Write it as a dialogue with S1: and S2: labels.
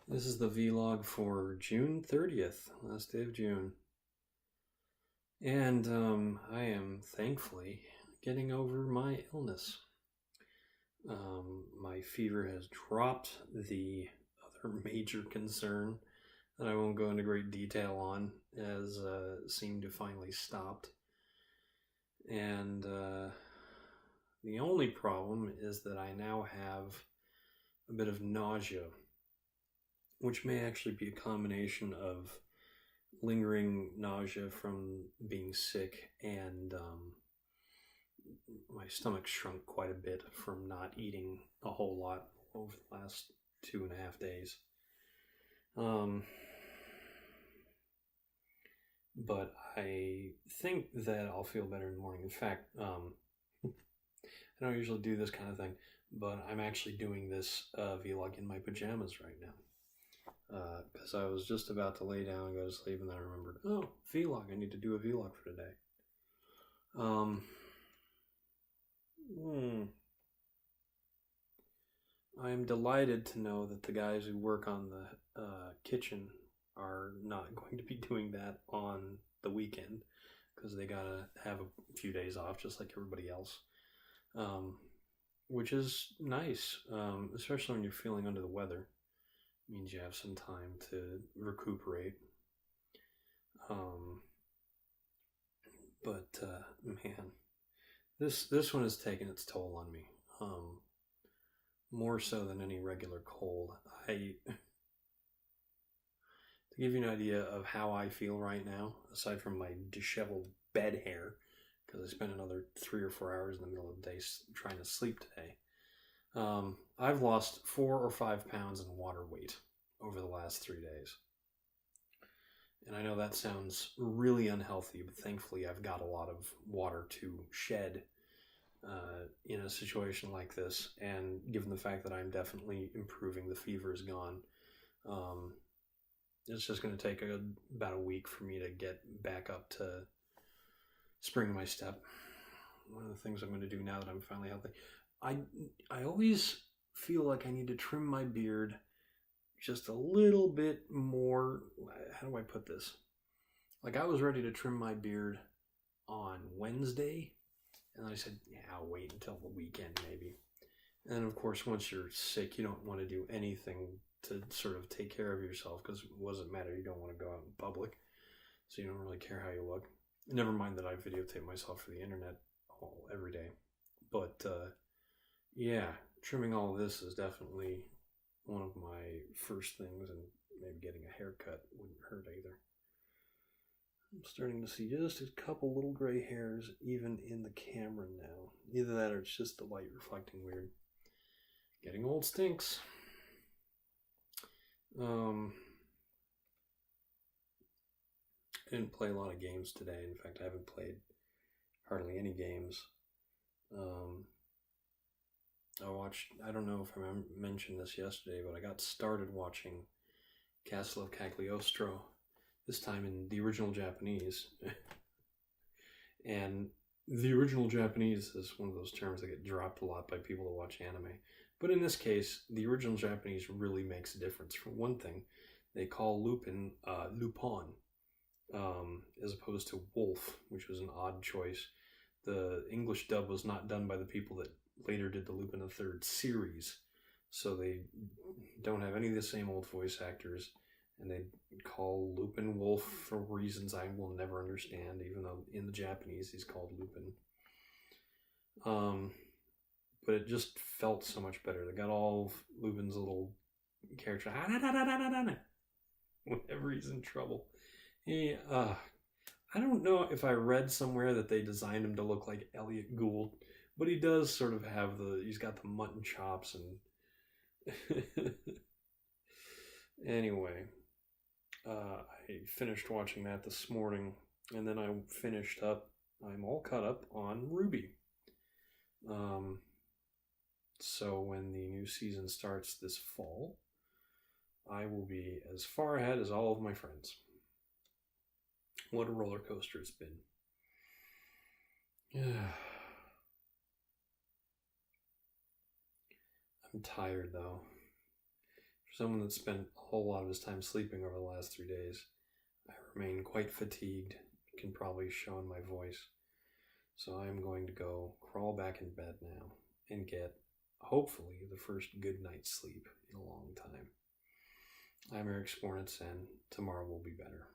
S1: This is the vlog for June 30th, last day of June. And I am thankfully getting over my illness. My fever has dropped. The other major concern that I won't go into great detail on has seemed to finally stopped. And the only problem is that I now have a bit of nausea, which may actually be a combination of lingering nausea from being sick and my stomach shrunk quite a bit from not eating a whole lot over the last 2.5 days. But I think that I'll feel better in the morning. In fact, I don't usually do this kind of thing, but I'm actually doing this vlog in my pajamas right now. Because I was just about to lay down and go to sleep, and then I remembered, oh, vlog, I need to do a vlog for today. I am delighted to know that the guys who work on the kitchen are not going to be doing that on the weekend, because they gotta have a few days off just like everybody else, which is nice, especially when you're feeling under the weather. It means you have some time to recuperate. But man, this one has taken its toll on me, more so than any regular cold. To give you an idea of how I feel right now, aside from my disheveled bed hair, because I spent another 3 or 4 hours in the middle of the day trying to sleep today, I've lost 4 or 5 pounds in water weight over the last 3 days. And I know that sounds really unhealthy, but thankfully I've got a lot of water to shed in a situation like this. And given the fact that I'm definitely improving, the fever is gone, it's just going to take about a week for me to get back up to spring my step. One of the things I'm going to do now that I'm finally healthy, I always feel like I need to trim my beard just a little bit more. How do I put this? Like, I was ready to trim my beard on Wednesday, and then I said, yeah, I'll wait until the weekend maybe. And then, of course, once you're sick, you don't want to do anything to sort of take care of yourself, because it doesn't matter. You don't want to go out in public, so you don't really care how you look. Never mind that I videotape myself for the internet every day. But yeah, trimming all of this is definitely one of my first things, and maybe getting a haircut wouldn't hurt either. I'm starting to see just a couple little gray hairs even in the camera now. Either that or it's just the light reflecting weird. Getting old stinks. I didn't play a lot of games today. In fact, I haven't played hardly any games. I don't know if I mentioned this yesterday, but I got started watching Castle of Cagliostro, this time in the original Japanese. And the original Japanese is one of those terms that get dropped a lot by people who watch anime. But in this case, the original Japanese really makes a difference. For one thing, they call Lupin Lupin, as opposed to Wolf, which was an odd choice. The English dub was not done by the people that later did the Lupin the Third series, so they don't have any of the same old voice actors, and they call Lupin Wolf for reasons I will never understand, even though in the Japanese he's called Lupin. But it just felt so much better. They got all of Lupin's little character whenever he's in trouble. I don't know if I read somewhere that they designed him to look like Elliot Gould, but he does sort of have he's got the mutton chops and anyway, I finished watching that this morning, and then I'm all caught up on Ruby. So when the new season starts this fall, I will be as far ahead as all of my friends. What a roller coaster it's been. Yeah. I'm tired though. For someone that spent a whole lot of his time sleeping over the last 3 days, I remain quite fatigued. You can probably show in my voice. So I am going to go crawl back in bed now and get, hopefully, the first good night's sleep in a long time. I'm Eric Spornitz, and tomorrow will be better.